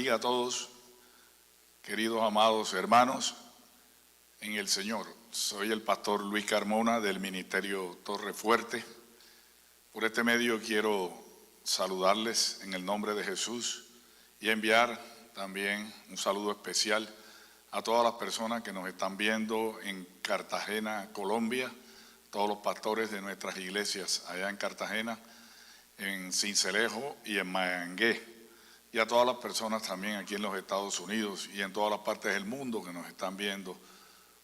bendiga a todos, queridos amados hermanos en el Señor. Soy el pastor Luis Carmona del Ministerio Torre Fuerte. Por este medio quiero saludarles en el nombre de Jesús y enviar también un saludo especial a todas las personas que nos están viendo en Cartagena, Colombia, todos los pastores de nuestras iglesias allá en Cartagena, en Sincelejo y en Mangué, y a todas las personas también aquí en los Estados Unidos y en todas las partes del mundo que nos están viendo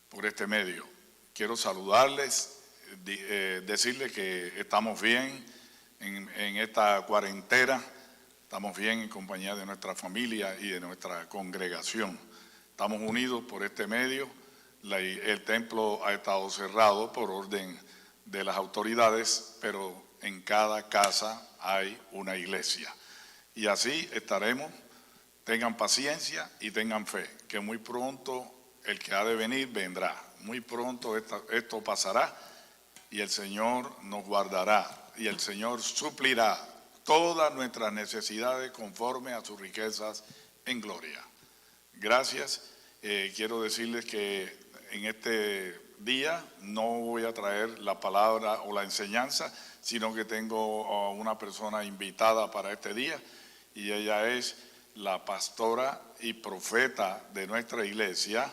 por este medio. Quiero saludarles, decirles que estamos bien en esta cuarentena, estamos bien en compañía de nuestra familia y de nuestra congregación. Estamos unidos por este medio. El templo ha estado cerrado por orden de las autoridades, pero en cada casa hay una iglesia. Y así estaremos. Tengan paciencia y tengan fe, que muy pronto el que ha de venir vendrá. Muy pronto esto pasará y el Señor nos guardará y el Señor suplirá todas nuestras necesidades conforme a sus riquezas en gloria. Gracias. Quiero decirles que en este día no voy a traer la palabra o la enseñanza, sino que tengo a una persona invitada para este día y ella es la pastora y profeta de nuestra iglesia,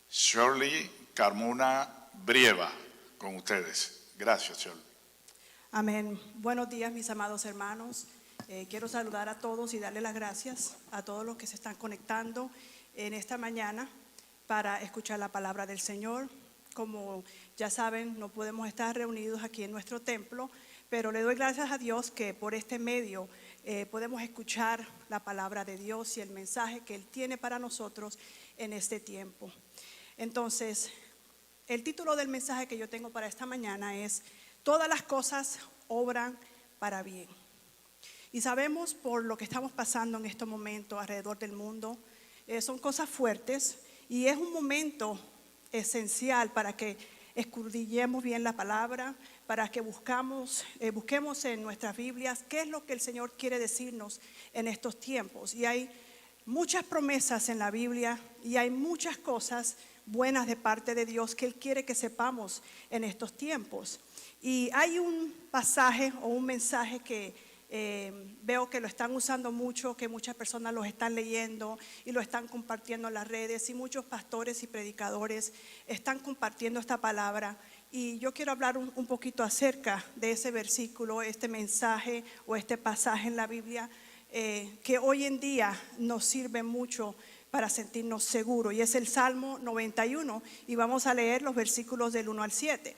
Shirley Carmona Brieva, con ustedes. Gracias, Shirley. Amén. Buenos días, mis amados hermanos. Quiero saludar a todos y darle las gracias a todos los que se están conectando en esta mañana para escuchar la palabra del Señor. Como ya saben, no podemos estar reunidos aquí en nuestro templo, pero le doy gracias a Dios que por este medio podemos escuchar la palabra de Dios y el mensaje que Él tiene para nosotros en este tiempo. Entonces, el título del mensaje que yo tengo para esta mañana es: todas las cosas obran para bien. Y sabemos por lo que estamos pasando en estos momentos alrededor del mundo, son cosas fuertes y es un momento esencial para que escudriñemos bien la palabra, para que busquemos en nuestras Biblias qué es lo que el Señor quiere decirnos en estos tiempos. Y hay muchas promesas en la Biblia y hay muchas cosas buenas de parte de Dios que Él quiere que sepamos en estos tiempos. Y hay un pasaje o un mensaje que veo que lo están usando mucho, que muchas personas los están leyendo y lo están compartiendo en las redes, y muchos pastores y predicadores están compartiendo esta palabra. Y yo quiero hablar un poquito acerca de ese versículo, este mensaje o este pasaje en la Biblia que hoy en día nos sirve mucho para sentirnos seguros, y es el Salmo 91, y vamos a leer los versículos del 1 al 7.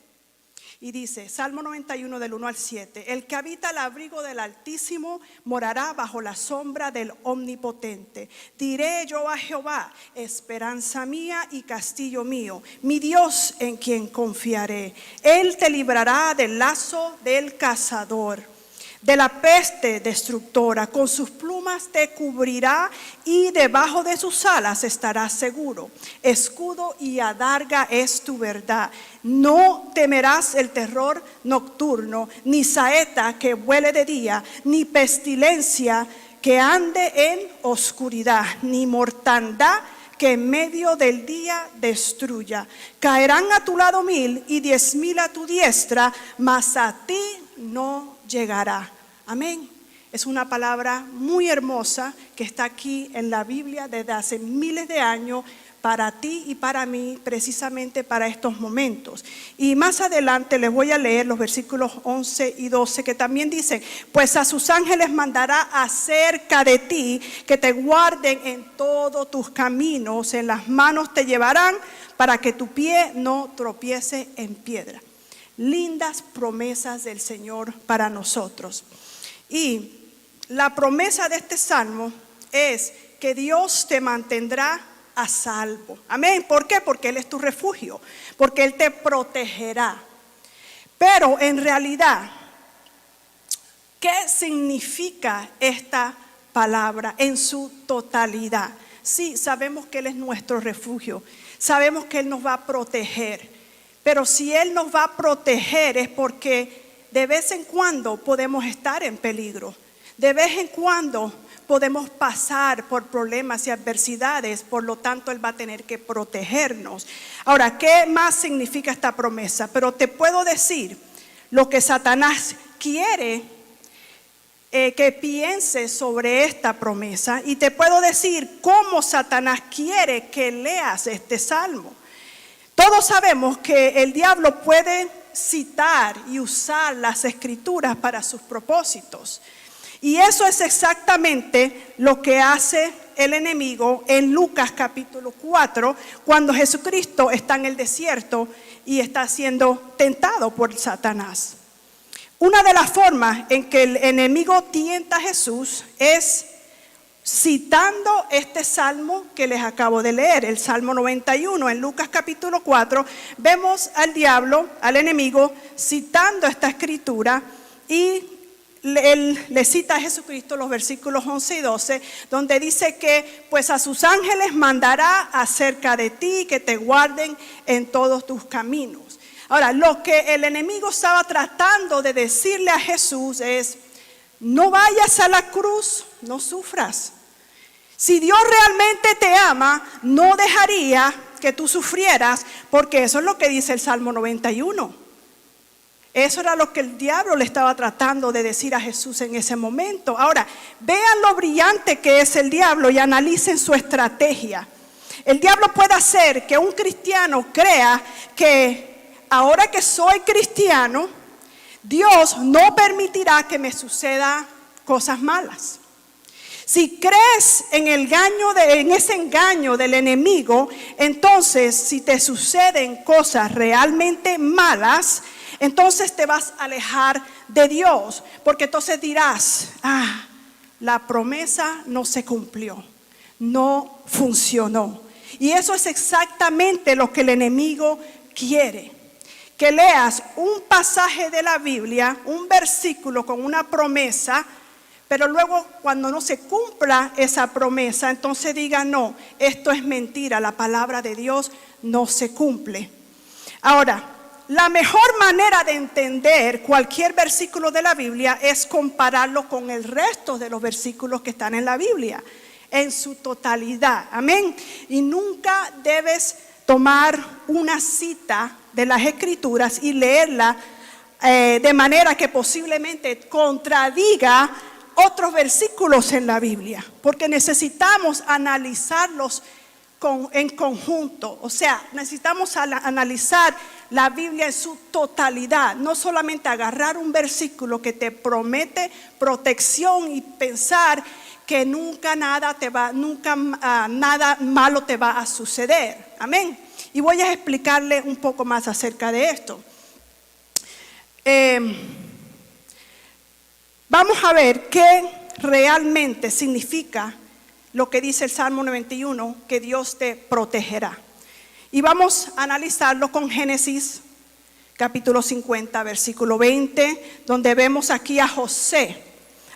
Y dice, Salmo 91 del 1 al 7: el que habita al abrigo del Altísimo morará bajo la sombra del Omnipotente. Diré yo a Jehová, esperanza mía y castillo mío, mi Dios en quien confiaré. Él te librará del lazo del cazador, de la peste destructora. Con sus plumas te cubrirá y debajo de sus alas estarás seguro. Escudo y adarga es tu verdad. No temerás el terror nocturno, ni saeta que vuele de día, ni pestilencia que ande en oscuridad, ni mortandad que en medio del día destruya. Caerán a tu lado 1000 y 10,000 a tu diestra, mas a ti no llegará. Amén. Es una palabra muy hermosa que está aquí en la Biblia desde hace miles de años para ti y para mí, precisamente para estos momentos. Y más adelante les voy a leer los versículos 11 y 12 que también dicen: pues a sus ángeles mandará acerca de ti, que te guarden en todos tus caminos, en las manos te llevarán para que tu pie no tropiece en piedra. Lindas promesas del Señor para nosotros. Y la promesa de este salmo es que Dios te mantendrá a salvo. Amén. ¿Por qué? Porque Él es tu refugio, porque Él te protegerá. Pero en realidad, ¿qué significa esta palabra en su totalidad? Sí, sabemos que Él es nuestro refugio, sabemos que Él nos va a proteger, pero si Él nos va a proteger es porque de vez en cuando podemos estar en peligro. De vez en cuando podemos pasar por problemas y adversidades, por lo tanto Él va a tener que protegernos. Ahora, ¿qué más significa esta promesa? Pero te puedo decir lo que Satanás quiere que pienses sobre esta promesa, y te puedo decir cómo Satanás quiere que leas este salmo. Todos sabemos que el diablo puede citar y usar las escrituras para sus propósitos, y eso es exactamente lo que hace el enemigo en Lucas capítulo 4, cuando Jesucristo está en el desierto y está siendo tentado por Satanás. Una de las formas en que el enemigo tienta a Jesús es citando este salmo que les acabo de leer, el Salmo 91. En Lucas capítulo 4 vemos al diablo, al enemigo, citando esta escritura, y él le cita a Jesucristo los versículos 11 y 12, donde dice que pues a sus ángeles mandará acerca de ti, que te guarden en todos tus caminos. Ahora, lo que el enemigo estaba tratando de decirle a Jesús es: no vayas a la cruz, no sufras. Si Dios realmente te ama, no dejaría que tú sufrieras, porque eso es lo que dice el Salmo 91. Eso era lo que el diablo le estaba tratando de decir a Jesús en ese momento. Ahora, vean lo brillante que es el diablo y analicen su estrategia. El diablo puede hacer que un cristiano crea que ahora que soy cristiano, Dios no permitirá que me suceda cosas malas. Si crees en ese engaño del enemigo, entonces si te suceden cosas realmente malas, entonces te vas a alejar de Dios, porque entonces dirás: la promesa no se cumplió, no funcionó. Y eso es exactamente lo que el enemigo quiere. Que leas un pasaje de la Biblia, un versículo con una promesa, pero luego cuando no se cumpla esa promesa, entonces diga: no, esto es mentira, la palabra de Dios no se cumple. Ahora, la mejor manera de entender cualquier versículo de la Biblia es compararlo con el resto de los versículos que están en la Biblia, en su totalidad. Amén. Y nunca debes tomar una cita de las escrituras y leerla de manera que posiblemente contradiga otros versículos en la Biblia, porque necesitamos analizarlos en conjunto. O sea, necesitamos analizar la Biblia en su totalidad, no solamente agarrar un versículo que te promete protección y pensar que nunca nada malo te va a suceder. Amén. Y voy a explicarle un poco más acerca de esto. Vamos a ver qué realmente significa lo que dice el Salmo 91, que Dios te protegerá. Y vamos a analizarlo con Génesis capítulo 50, versículo 20, donde vemos aquí a José,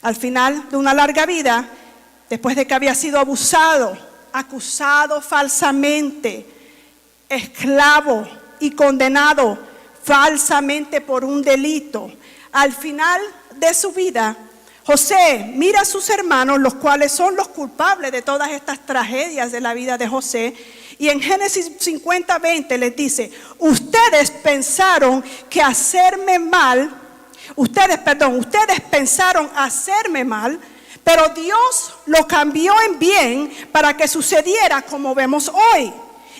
al final de una larga vida, después de que había sido abusado, acusado falsamente, esclavo y condenado falsamente por un delito. Al final de su vida, José mira a sus hermanos, los cuales son los culpables de todas estas tragedias de la vida de José, y en Génesis 50, 20 les dice: ustedes pensaron que hacerme mal, ustedes pensaron hacerme mal, pero Dios lo cambió en bien para que sucediera como vemos hoy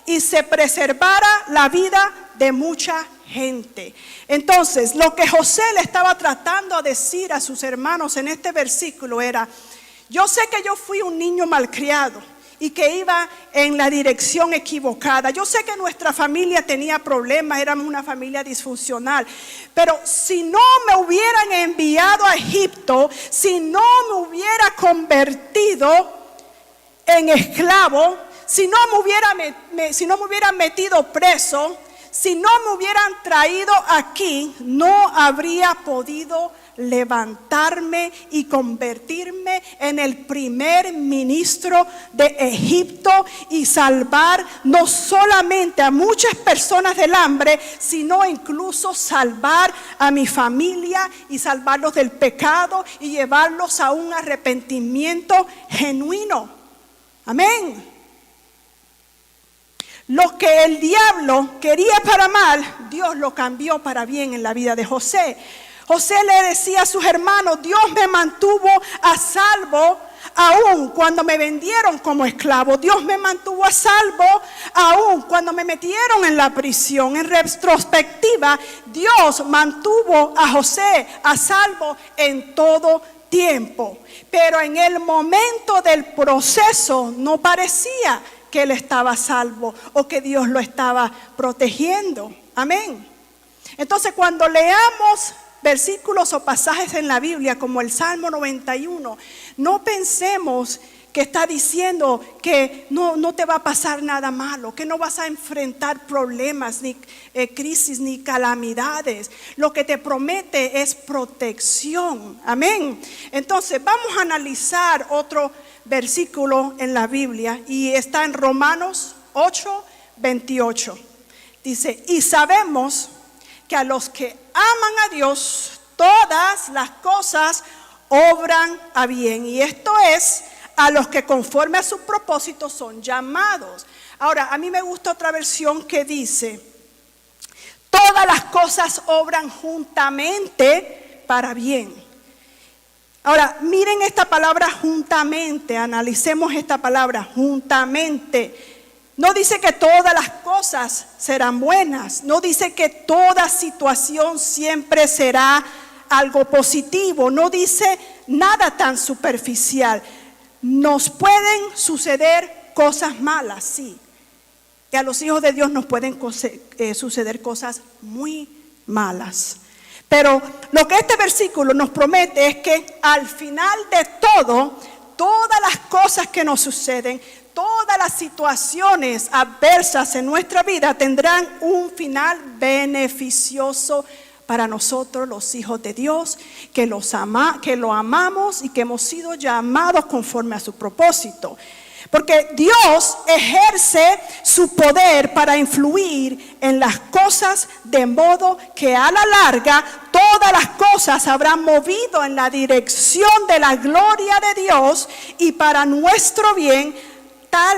y se preservara la vida de mucha gente. Entonces, lo que José le estaba tratando de decir a sus hermanos en este versículo era: yo sé que yo fui un niño malcriado y que iba en la dirección equivocada. Yo sé que nuestra familia tenía problemas, éramos una familia disfuncional. Pero si no me hubieran enviado a Egipto, si no me hubiera convertido en esclavo, si no me hubieran metido preso, si no me hubieran traído aquí, no habría podido levantarme y convertirme en el primer ministro de Egipto y salvar no solamente a muchas personas del hambre, sino incluso salvar a mi familia y salvarlos del pecado y llevarlos a un arrepentimiento genuino. Amén. Lo que el diablo quería para mal, Dios lo cambió para bien en la vida de José. José le decía a sus hermanos: Dios me mantuvo a salvo aún cuando me vendieron como esclavo. Dios me mantuvo a salvo aún cuando me metieron en la prisión. En retrospectiva, Dios mantuvo a José a salvo en todo tiempo. Pero en el momento del proceso no parecía que él estaba salvo o que Dios lo estaba protegiendo. Amén. Entonces, cuando leamos versículos o pasajes en la Biblia como el Salmo 91, no pensemos que está diciendo que no te va a pasar nada malo, que no vas a enfrentar problemas, ni crisis, ni calamidades. Lo que te promete es protección. Amén. Entonces, vamos a analizar otro versículo en la Biblia y está en Romanos 8:28. Dice: y sabemos que a los que aman a Dios todas las cosas obran a bien, y esto es a los que conforme a sus propósitos son llamados. Ahora, a mí me gusta otra versión que dice: todas las cosas obran juntamente para bien. Ahora, miren esta palabra juntamente, analicemos esta palabra juntamente. No dice que todas las cosas serán buenas, no dice que toda situación siempre será algo positivo, no dice nada tan superficial. Nos pueden suceder cosas malas, sí, y a los hijos de Dios nos pueden suceder cosas muy malas. Pero lo que este versículo nos promete es que al final de todo, todas las cosas que nos suceden, todas las situaciones adversas en nuestra vida tendrán un final beneficioso para nosotros, los hijos de Dios, que lo amamos y que hemos sido llamados conforme a su propósito. Porque Dios ejerce su poder para influir en las cosas, de modo que a la larga todas las cosas habrán movido en la dirección de la gloria de Dios y para nuestro bien, tal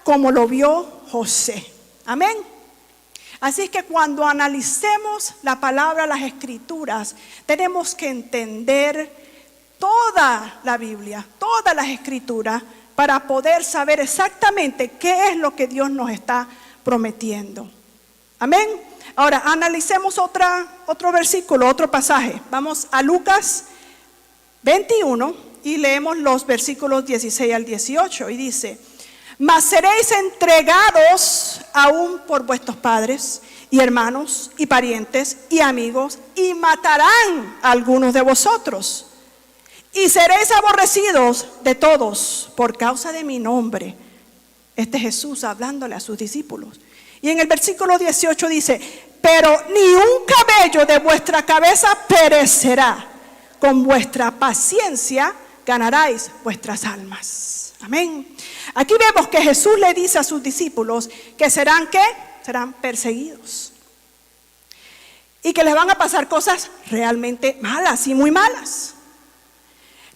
como lo vio José. Amén. Así es que cuando analicemos la palabra, las escrituras, tenemos que entender toda la Biblia, todas las escrituras, para poder saber exactamente qué es lo que Dios nos está prometiendo. Amén. Ahora analicemos otro versículo, otro pasaje. Vamos a Lucas 21 y leemos los versículos 16 al 18 y dice: mas seréis entregados aún por vuestros padres y hermanos y parientes y amigos, y matarán a algunos de vosotros. Y seréis aborrecidos de todos por causa de mi nombre. Este es Jesús hablándole a sus discípulos. Y en el versículo 18 dice: pero ni un cabello de vuestra cabeza perecerá. Con vuestra paciencia ganaréis vuestras almas. Amén. Aquí vemos que Jesús le dice a sus discípulos que serán ¿qué? Serán perseguidos. Y que les van a pasar cosas realmente malas y muy malas.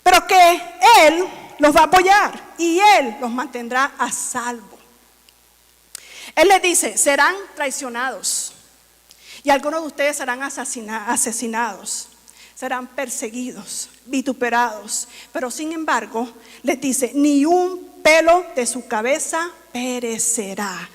Pero que Él los va a apoyar y Él los mantendrá a salvo. Él les dice: serán traicionados y algunos de ustedes serán asesinados, serán perseguidos, vituperados. Pero sin embargo, les dice: ni un pelo de su cabeza perecerá,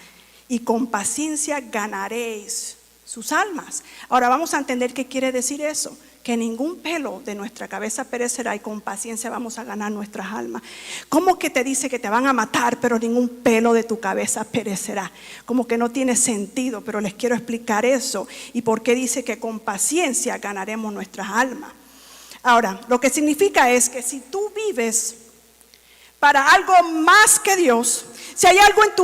y con paciencia ganaréis sus almas. Ahora vamos a entender qué quiere decir eso. Que ningún pelo de nuestra cabeza perecerá y con paciencia vamos a ganar nuestras almas. ¿Cómo que te dice que te van a matar pero ningún pelo de tu cabeza perecerá? Como que no tiene sentido, pero les quiero explicar eso y por qué dice que con paciencia ganaremos nuestras almas. Ahora, lo que significa es que si tú vives para algo más que Dios, Si hay algo en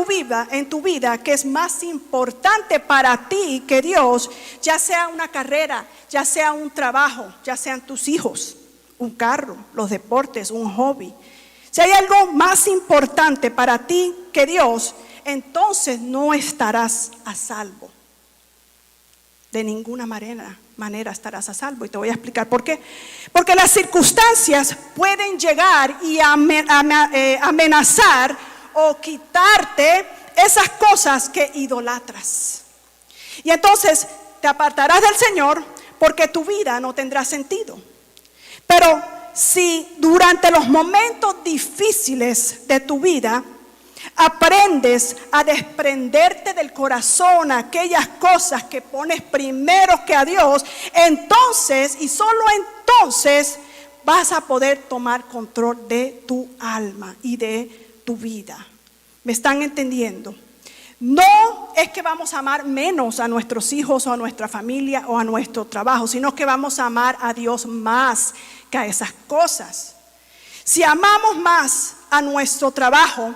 tu vida que es más importante para ti que Dios, ya sea una carrera, ya sea un trabajo, ya sean tus hijos, un carro, los deportes, un hobby. Si hay algo más importante para ti que Dios, entonces no estarás a salvo. De ninguna manera estarás a salvo. Y te voy a explicar por qué. Porque las circunstancias pueden llegar y amenazar o quitarte esas cosas que idolatras. Y entonces te apartarás del Señor porque tu vida no tendrá sentido. Pero si durante los momentos difíciles de tu vida aprendes a desprenderte del corazón aquellas cosas que pones primero que a Dios, entonces y solo entonces vas a poder tomar control de tu alma y de tu vida. ¿Me están entendiendo? No es que vamos a amar menos a nuestros hijos o a nuestra familia o a nuestro trabajo, sino que vamos a amar a Dios más que a esas cosas. Si amamos más a nuestro trabajo,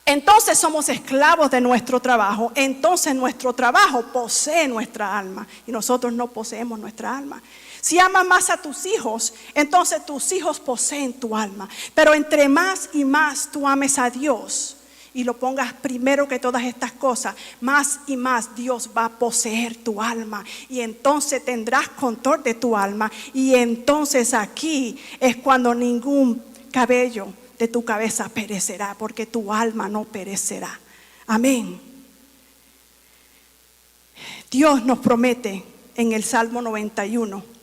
entonces somos esclavos de nuestro trabajo. Entonces nuestro trabajo posee nuestra alma y nosotros no poseemos nuestra alma. Si amas más a tus hijos, entonces tus hijos poseen tu alma. Pero entre más y más tú ames a Dios y lo pongas primero que todas estas cosas, más y más Dios va a poseer tu alma. Y entonces tendrás control de tu alma. Y entonces aquí es cuando ningún cabello de tu cabeza perecerá, porque tu alma no perecerá. Amén. Dios nos promete en el Salmo 91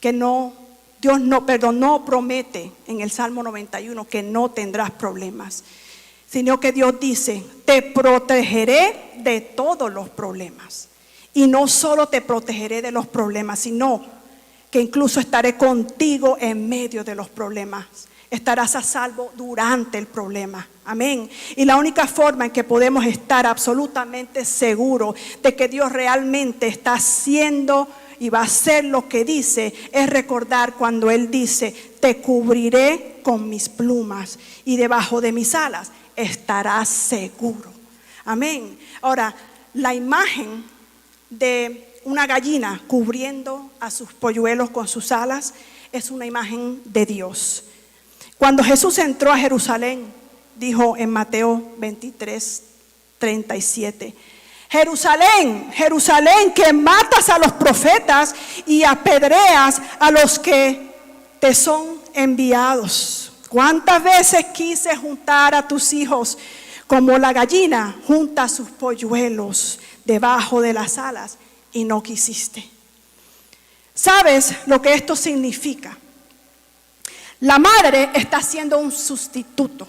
que no promete en el Salmo 91 que no tendrás problemas, sino que Dios dice: te protegeré de todos los problemas. Y no solo te protegeré de los problemas, sino que incluso estaré contigo en medio de los problemas. Estarás a salvo durante el problema. Amén. Y la única forma en que podemos estar absolutamente seguros de que Dios realmente está haciendo y va a hacer lo que dice es recordar cuando Él dice: te cubriré con mis plumas y debajo de mis alas estarás seguro. Amén. Ahora, la imagen de una gallina cubriendo a sus polluelos con sus alas es una imagen de Dios. Cuando Jesús entró a Jerusalén, dijo en Mateo 23:37: Jerusalén, Jerusalén, que matas a los profetas y apedreas a los que te son enviados. ¿Cuántas veces quise juntar a tus hijos como la gallina junta sus polluelos debajo de las alas y no quisiste? ¿Sabes lo que esto significa? La madre está haciendo un sustituto.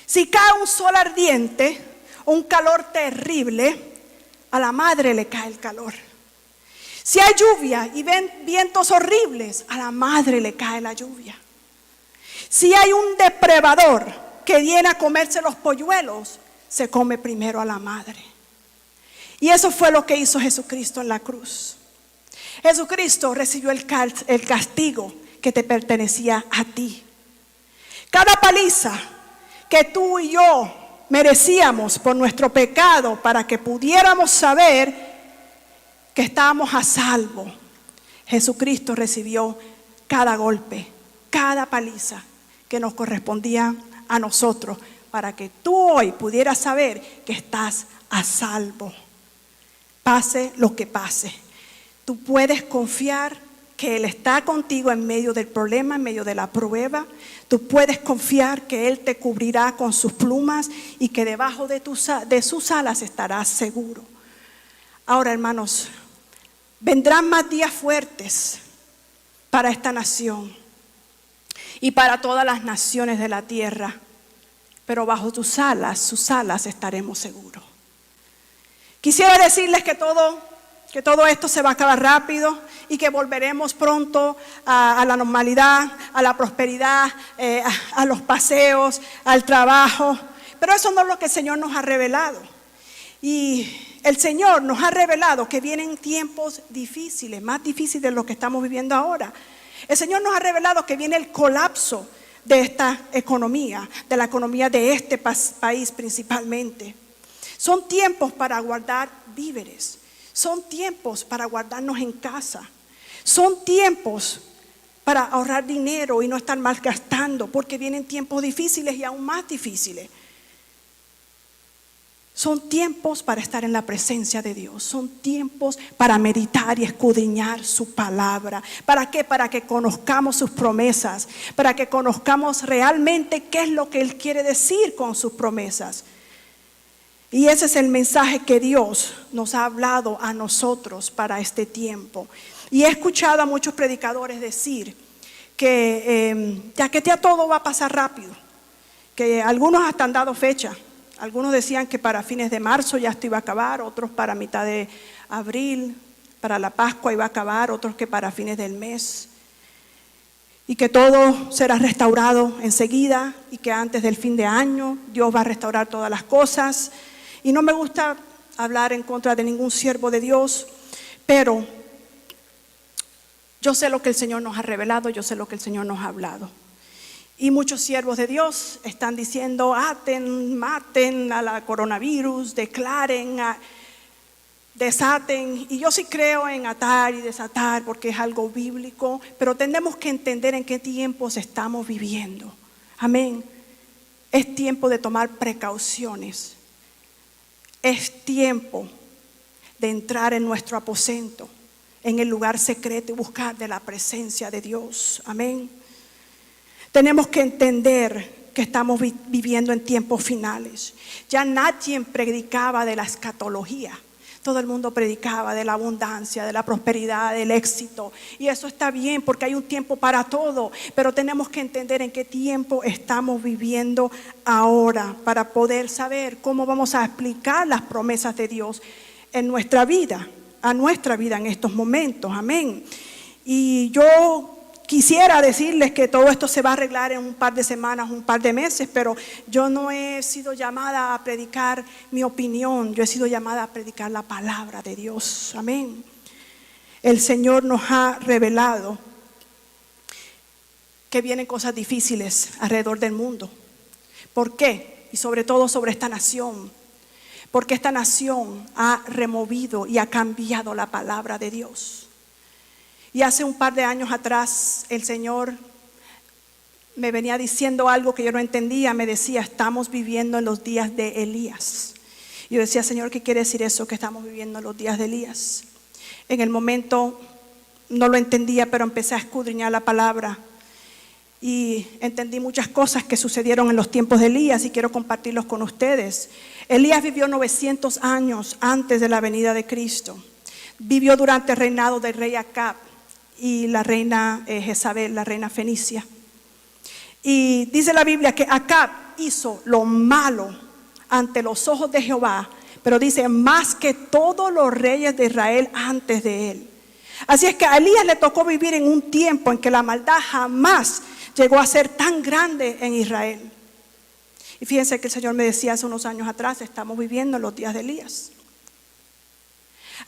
Si cae un sol ardiente, un calor terrible, a la madre le cae el calor. Si hay lluvia y vientos horribles, a la madre le cae la lluvia. Si hay un depredador que viene a comerse los polluelos, se come primero a la madre. Y eso fue lo que hizo Jesucristo en la cruz. Jesucristo recibió el castigo que te pertenecía a ti. Cada paliza que tú y yo merecíamos por nuestro pecado, para que pudiéramos saber que estábamos a salvo, Jesucristo recibió cada golpe, cada paliza que nos correspondía a nosotros, para que tú hoy pudieras saber que estás a salvo. Pase lo que pase, tú puedes confiar que Él está contigo en medio del problema, en medio de la prueba. Tú puedes confiar que Él te cubrirá con sus plumas y que debajo de sus alas estarás seguro. Ahora, hermanos, vendrán más días fuertes para esta nación y para todas las naciones de la tierra, pero bajo sus alas estaremos seguros. Quisiera decirles que todo esto se va a acabar rápido y que volveremos pronto a la normalidad, a la prosperidad, a los paseos, al trabajo. Pero eso no es lo que el Señor nos ha revelado. Y el Señor nos ha revelado que vienen tiempos difíciles, más difíciles de lo que estamos viviendo ahora. El Señor nos ha revelado que viene el colapso de esta economía, de la economía de este país principalmente. Son tiempos para guardar víveres, son tiempos para guardarnos en casa, son tiempos para ahorrar dinero y no estar malgastando, porque vienen tiempos difíciles y aún más difíciles. Son tiempos para estar en la presencia de Dios. Son tiempos para meditar y escudriñar su palabra. ¿Para qué? Para que conozcamos sus promesas. Para que conozcamos realmente qué es lo que Él quiere decir con sus promesas. Y ese es el mensaje que Dios nos ha hablado a nosotros para este tiempo. Y he escuchado a muchos predicadores decir que ya todo va a pasar rápido. Que algunos hasta han dado fecha. Algunos decían que para fines de marzo ya esto iba a acabar, otros para mitad de abril, para la Pascua iba a acabar, otros que para fines del mes. Y que todo será restaurado enseguida y que antes del fin de año Dios va a restaurar todas las cosas. Y no me gusta hablar en contra de ningún siervo de Dios, pero yo sé lo que el Señor nos ha revelado, yo sé lo que el Señor nos ha hablado. Y muchos siervos de Dios están diciendo: aten, maten a la coronavirus, declaren, desaten. Y yo sí creo en atar y desatar porque es algo bíblico, pero tenemos que entender en qué tiempos estamos viviendo. Amén. Es tiempo de tomar precauciones. Es tiempo de entrar en nuestro aposento, en el lugar secreto y buscar de la presencia de Dios. Amén. Tenemos que entender que estamos viviendo en tiempos finales. Ya nadie predicaba de la escatología. Todo el mundo predicaba de la abundancia, de la prosperidad, del éxito. Y eso está bien porque hay un tiempo para todo. Pero tenemos que entender en qué tiempo estamos viviendo ahora para poder saber cómo vamos a explicar las promesas de Dios en nuestra vida, a nuestra vida en estos momentos. Amén. Y yo quisiera decirles que todo esto se va a arreglar en un par de semanas, un par de meses, pero yo no he sido llamada a predicar mi opinión, yo he sido llamada a predicar la palabra de Dios. Amén. El Señor nos ha revelado que vienen cosas difíciles alrededor del mundo. ¿Por qué? Y sobre todo sobre esta nación. Porque esta nación ha removido y ha cambiado la palabra de Dios. Y hace un par de años atrás el Señor me venía diciendo algo que yo no entendía. Me decía: estamos viviendo en los días de Elías. Yo decía: Señor, ¿qué quiere decir eso? Que estamos viviendo en los días de Elías. En el momento no lo entendía, pero empecé a escudriñar la palabra. Y entendí muchas cosas que sucedieron en los tiempos de Elías y quiero compartirlos con ustedes. Elías vivió 900 años antes de la venida de Cristo. Vivió durante el reinado del rey Acab y la reina Jezabel, la reina fenicia. Y dice la Biblia que Acab hizo lo malo ante los ojos de Jehová, pero dice: más que todos los reyes de Israel antes de él. Así es que a Elías le tocó vivir en un tiempo en que la maldad jamás llegó a ser tan grande en Israel. Y fíjense que el Señor me decía hace unos años atrás: estamos viviendo en los días de Elías.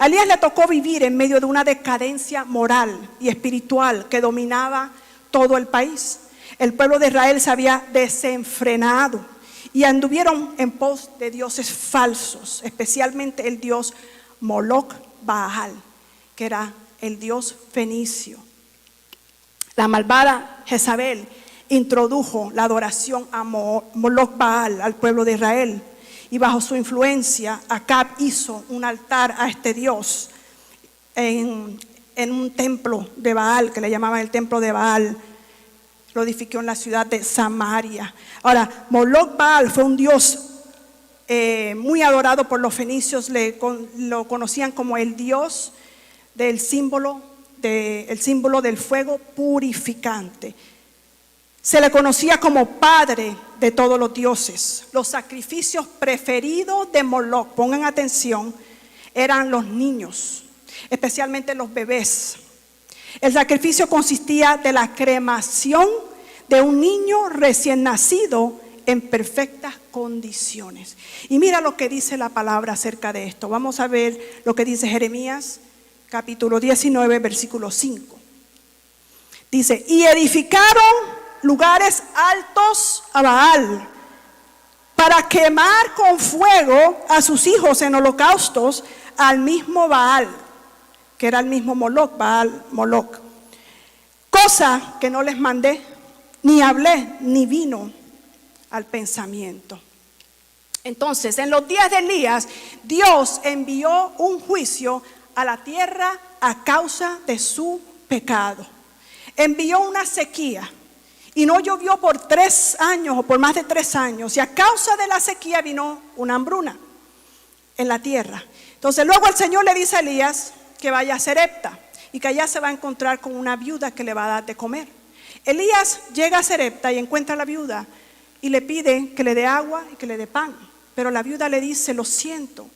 A Elías le tocó vivir en medio de una decadencia moral y espiritual que dominaba todo el país. El pueblo de Israel se había desenfrenado y anduvieron en pos de dioses falsos, especialmente el dios Moloch Baal, que era el dios fenicio. La malvada Jezabel introdujo la adoración a Moloch Baal al pueblo de Israel. Y bajo su influencia, Acab hizo un altar a este dios en un templo de Baal, que le llamaban el templo de Baal. Lo edificó en la ciudad de Samaria. Ahora, Moloch Baal fue un dios muy adorado por los fenicios. Lo conocían como el dios del símbolo del fuego purificante. Se le conocía como padre de todos los dioses. Los sacrificios preferidos de Moloch, pongan atención, eran los niños, especialmente los bebés. El sacrificio consistía de la cremación de un niño recién nacido en perfectas condiciones. Y mira lo que dice la palabra acerca de esto. Vamos a ver lo que dice Jeremías capítulo 19, versículo 5. Dice: y edificaron lugares altos a Baal, para quemar con fuego a sus hijos en holocaustos al mismo Baal, que era el mismo Moloc, Baal, Moloc. Cosa que no les mandé, ni hablé, ni vino al pensamiento. Entonces, en los días de Elías, Dios envió un juicio a la tierra a causa de su pecado. Envió una sequía. Y no llovió por 3 años o por más de 3 años. Y a causa de la sequía vino una hambruna en la tierra. Entonces luego el Señor le dice a Elías que vaya a Sarepta y que allá se va a encontrar con una viuda que le va a dar de comer. Elías llega a Sarepta y encuentra a la viuda y le pide que le dé agua y que le dé pan. Pero la viuda le dice: lo siento,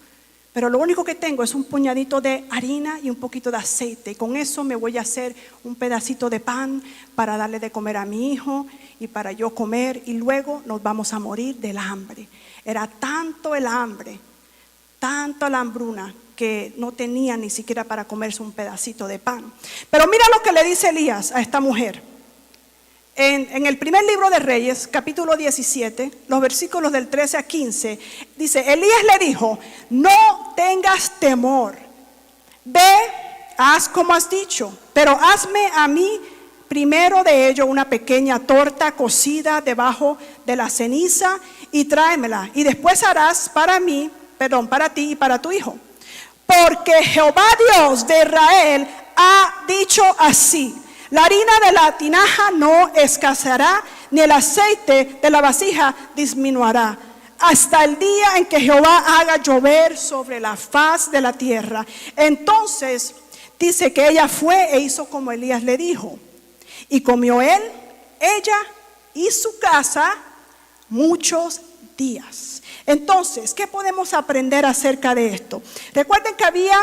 pero lo único que tengo es un puñadito de harina y un poquito de aceite. Y con eso me voy a hacer un pedacito de pan para darle de comer a mi hijo y para yo comer. Y luego nos vamos a morir del hambre. Era tanto el hambre, tanto la hambruna, que no tenía ni siquiera para comerse un pedacito de pan. Pero mira lo que le dice Elías a esta mujer. En el primer libro de Reyes, capítulo 17, los versículos del 13 a 15, dice: Elías le dijo: no tengas temor, ve, haz como has dicho, pero hazme a mí primero de ello una pequeña torta cocida debajo de la ceniza y tráemela, y después harás para ti y para tu hijo. Porque Jehová Dios de Israel ha dicho así: la harina de la tinaja no escaseará, ni el aceite de la vasija disminuirá, hasta el día en que Jehová haga llover sobre la faz de la tierra. Entonces dice que ella fue e hizo como Elías le dijo. Y comió él, ella y su casa muchos días. Entonces, ¿qué podemos aprender acerca de esto? Recuerden que había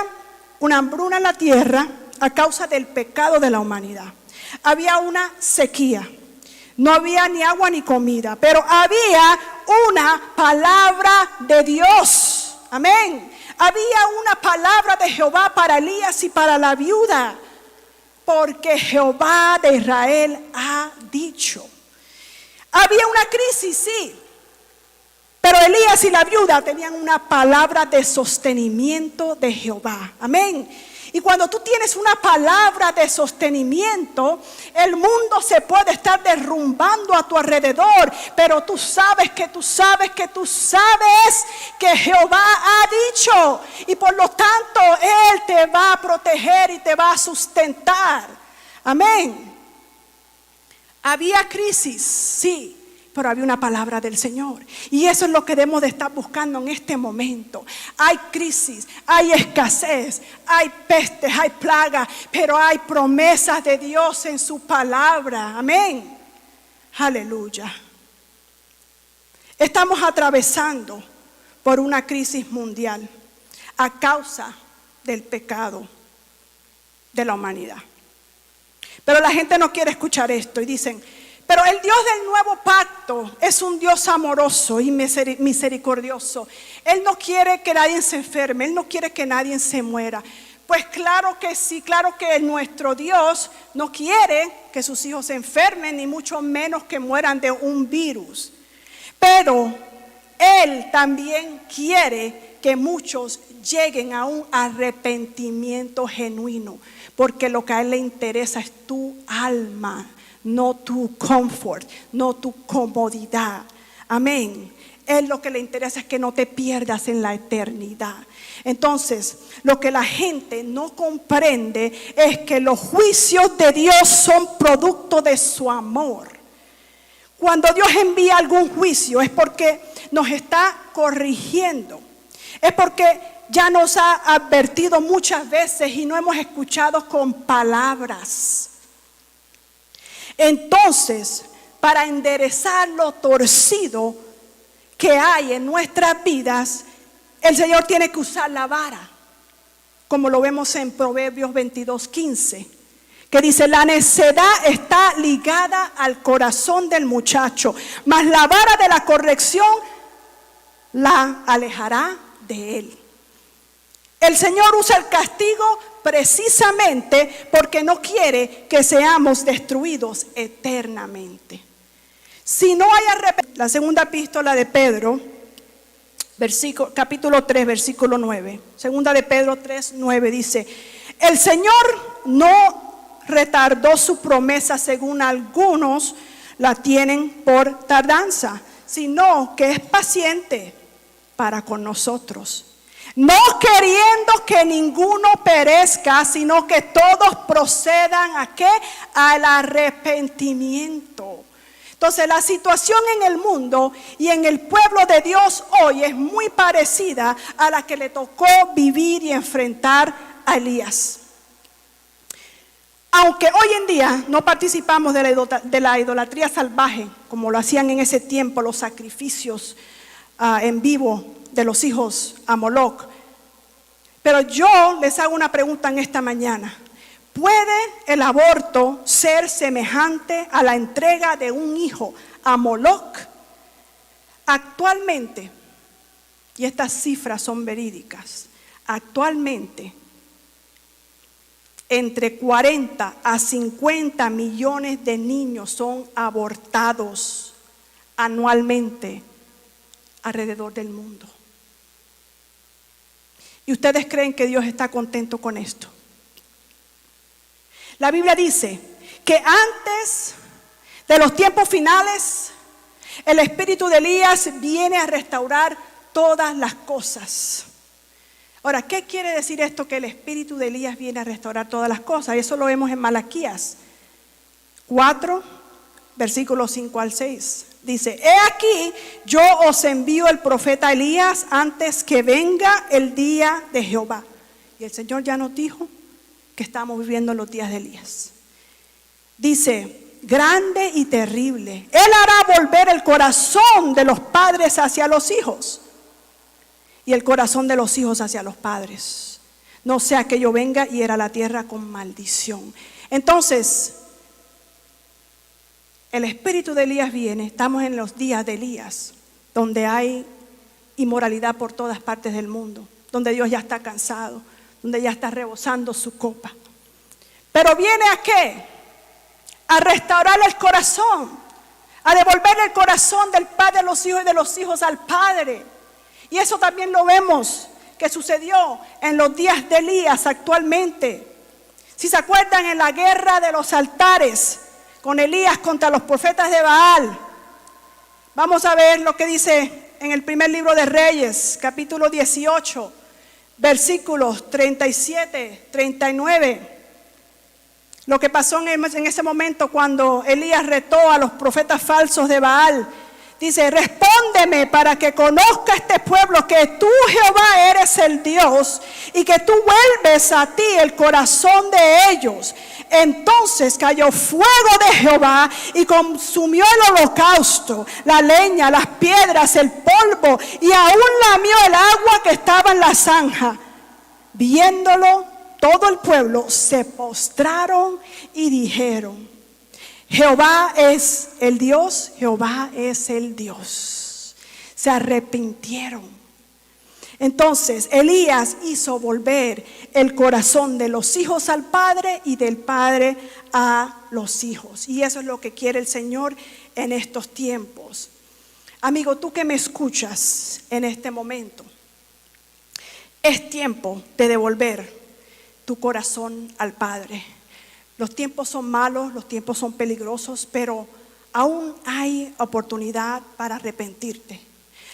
una hambruna en la tierra a causa del pecado de la humanidad. Había una sequía, no había ni agua ni comida, pero había una palabra de Dios, amén. Había una palabra de Jehová para Elías y para la viuda, porque Jehová de Israel ha dicho. Había una crisis, sí, pero Elías y la viuda tenían una palabra de sostenimiento de Jehová, amén. Y cuando tú tienes una palabra de sostenimiento, el mundo se puede estar derrumbando a tu alrededor, pero tú sabes que Jehová ha dicho, y por lo tanto Él te va a proteger y te va a sustentar. Amén. Había crisis, sí, pero había una palabra del Señor. Y eso es lo que debemos de estar buscando en este momento. Hay crisis, hay escasez, hay pestes, hay plagas, pero hay promesas de Dios en su palabra. Amén. Aleluya. Estamos atravesando por una crisis mundial a causa del pecado de la humanidad. Pero la gente no quiere escuchar esto y dicen: pero el Dios del nuevo pacto es un Dios amoroso y misericordioso. Él no quiere que nadie se enferme, Él no quiere que nadie se muera. Pues claro que sí, claro que nuestro Dios no quiere que sus hijos se enfermen, ni mucho menos que mueran de un virus. Pero Él también quiere que muchos lleguen a un arrepentimiento genuino, porque lo que a Él le interesa es tu alma, no tu confort, no tu comodidad. Amén. Él lo que le interesa es que no te pierdas en la eternidad. Entonces, lo que la gente no comprende es que los juicios de Dios son producto de su amor. Cuando Dios envía algún juicio es porque nos está corrigiendo. Es porque ya nos ha advertido muchas veces y no hemos escuchado con palabras. Entonces, para enderezar lo torcido que hay en nuestras vidas, el Señor tiene que usar la vara, como lo vemos en Proverbios 22:15, que dice: la necedad está ligada al corazón del muchacho, mas la vara de la corrección la alejará de él. El Señor usa el castigo precisamente porque no quiere que seamos destruidos eternamente. Si no hay arrepentimiento, la segunda epístola de Pedro, capítulo 3, versículo 9. Segunda de Pedro 3, 9 dice: el Señor no retardó su promesa según algunos la tienen por tardanza, sino que es paciente para con nosotros, no queriendo que ninguno perezca, sino que todos procedan ¿a qué? Al arrepentimiento. Entonces la situación en el mundo y en el pueblo de Dios hoy es muy parecida a la que le tocó vivir y enfrentar a Elías. Aunque hoy en día no participamos de la idolatría salvaje, como lo hacían en ese tiempo los sacrificios en vivo de los hijos a Moloch, pero yo les hago una pregunta en esta mañana: ¿puede el aborto ser semejante a la entrega de un hijo a Moloch? Actualmente, y estas cifras son verídicas, actualmente entre 40 a 50 millones de niños son abortados anualmente alrededor del mundo. ¿Y ustedes creen que Dios está contento con esto? La Biblia dice que antes de los tiempos finales, el espíritu de Elías viene a restaurar todas las cosas. Ahora, ¿qué quiere decir esto que el espíritu de Elías viene a restaurar todas las cosas? Eso lo vemos en Malaquías 4, versículos 5 al 6. Dice: he aquí, yo os envío el profeta Elías antes que venga el día de Jehová. Y el Señor ya nos dijo que estamos viviendo los días de Elías. Dice: grande y terrible. Él hará volver el corazón de los padres hacia los hijos y el corazón de los hijos hacia los padres, no sea que yo venga y hiera la tierra con maldición. Entonces, el espíritu de Elías viene. Estamos en los días de Elías, donde hay inmoralidad por todas partes del mundo, donde Dios ya está cansado, donde ya está rebosando su copa. Pero viene ¿a qué? A restaurar el corazón, a devolverle el corazón del padre a los hijos y de los hijos al padre. Y eso también lo vemos que sucedió en los días de Elías actualmente. Si se acuerdan, en la guerra de los altares con Elías contra los profetas de Baal, vamos a ver lo que dice en el primer libro de Reyes, capítulo 18, versículos 37, 39. Lo que pasó en ese momento cuando Elías retó a los profetas falsos de Baal. Dice: respóndeme para que conozca este pueblo que tú, Jehová, eres el Dios y que tú vuelves a ti el corazón de ellos. Entonces cayó fuego de Jehová y consumió el holocausto, la leña, las piedras, el polvo, y aún lamió el agua que estaba en la zanja. Viéndolo, todo el pueblo se postraron y dijeron: Jehová es el Dios, Jehová es el Dios. Se arrepintieron. Entonces Elías hizo volver el corazón de los hijos al padre y del padre a los hijos. Y eso es lo que quiere el Señor en estos tiempos. Amigo, tú que me escuchas en este momento, es tiempo de devolver tu corazón al Padre. Los tiempos son malos, los tiempos son peligrosos, pero aún hay oportunidad para arrepentirte.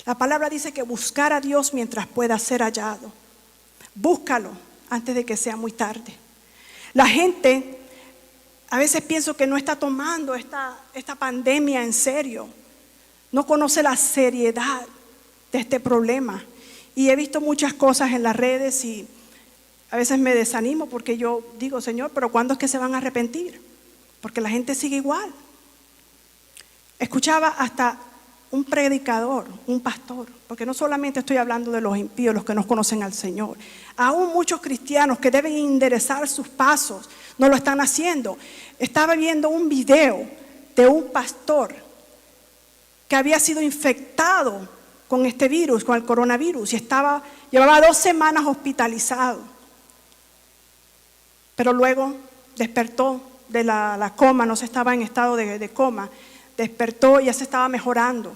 La palabra dice que buscar a Dios mientras pueda ser hallado. Búscalo antes de que sea muy tarde. La gente, a veces pienso que no está tomando esta pandemia en serio. No conoce la seriedad de este problema. Y he visto muchas cosas en las redes y a veces me desanimo porque yo digo: Señor, pero ¿cuándo es que se van a arrepentir? Porque la gente sigue igual. Escuchaba hasta un predicador, un pastor, porque no solamente estoy hablando de los impíos, los que no conocen al Señor. Aún muchos cristianos que deben enderezar sus pasos no lo están haciendo. Estaba viendo un video de un pastor que había sido infectado con este virus, con el coronavirus, y llevaba 2 semanas hospitalizado. Pero luego despertó de la coma, no se estaba en estado de coma, despertó y ya se estaba mejorando.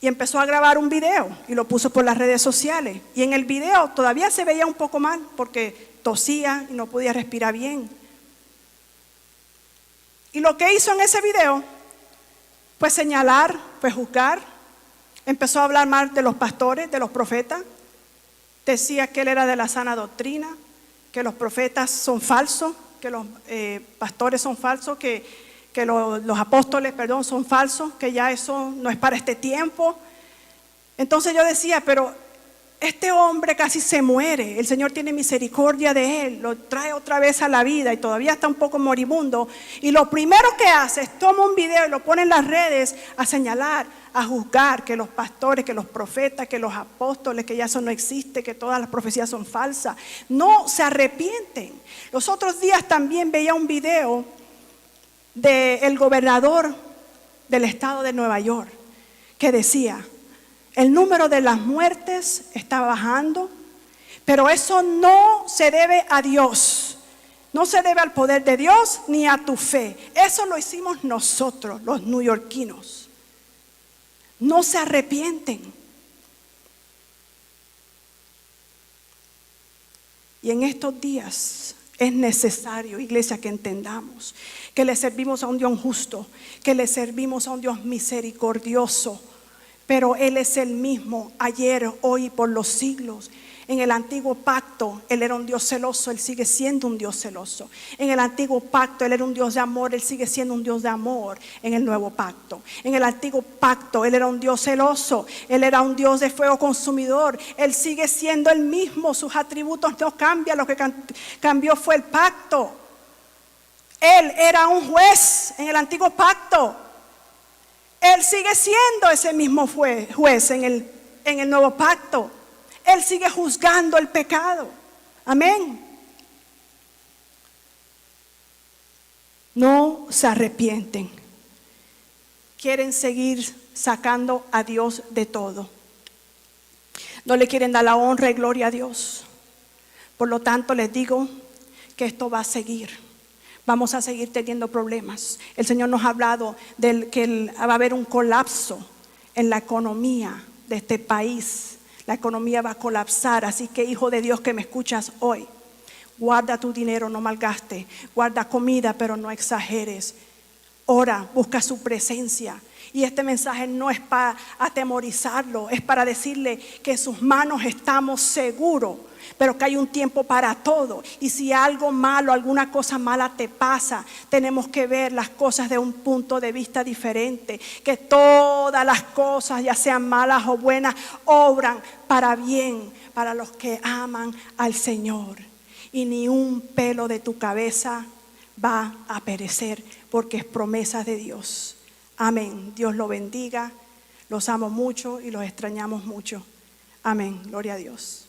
Y empezó a grabar un video y lo puso por las redes sociales. Y en el video todavía se veía un poco mal porque tosía y no podía respirar bien. Y lo que hizo en ese video fue señalar, fue juzgar. Empezó a hablar mal de los pastores, de los profetas. Decía que él era de la sana doctrina, que los profetas son falsos, que los pastores son falsos, que los apóstoles, son falsos, que ya eso no es para este tiempo. Entonces yo decía, pero este hombre casi se muere, el Señor tiene misericordia de él, lo trae otra vez a la vida y todavía está un poco moribundo. Y lo primero que hace es toma un video y lo pone en las redes a señalar, a juzgar que los pastores, que los profetas, que los apóstoles, que ya eso no existe, que todas las profecías son falsas. No se arrepienten. Los otros días también veía un video del gobernador del estado de Nueva York que decía: el número de las muertes está bajando, pero eso no se debe a Dios, no se debe al poder de Dios ni a tu fe. Eso lo hicimos nosotros, los neoyorquinos. No se arrepienten. Y en estos días es necesario, iglesia, que entendamos que le servimos a un Dios justo, que le servimos a un Dios misericordioso, pero Él es el mismo ayer, hoy y por los siglos. En el antiguo pacto Él era un Dios celoso, Él sigue siendo un Dios celoso. En el antiguo pacto Él era un Dios de amor, Él sigue siendo un Dios de amor en el nuevo pacto. En el antiguo pacto Él era un Dios celoso, Él era un Dios de fuego consumidor, Él sigue siendo el mismo, sus atributos no cambian, lo que cambió fue el pacto. Él era un juez en el antiguo pacto, Él sigue siendo ese mismo juez en el nuevo pacto. Él sigue juzgando el pecado. Amén. No se arrepienten. Quieren seguir sacando a Dios de todo. No le quieren dar la honra y gloria a Dios. Por lo tanto, les digo que esto va a seguir. Vamos a seguir teniendo problemas. El Señor nos ha hablado de que va a haber un colapso en la economía de este país. La economía va a colapsar, así que hijo de Dios que me escuchas hoy, guarda tu dinero, no malgaste, guarda comida, pero no exageres. Ora, busca su presencia. Y este mensaje no es para atemorizarlo, es para decirle que en sus manos estamos seguros, pero que hay un tiempo para todo. Y si algo malo, alguna cosa mala te pasa, tenemos que ver las cosas de un punto de vista diferente. Que todas las cosas, ya sean malas o buenas, obran para bien, para los que aman al Señor. Y ni un pelo de tu cabeza va a perecer, porque es promesa de Dios. Amén. Dios lo bendiga. Los amo mucho y los extrañamos mucho. Amén. Gloria a Dios.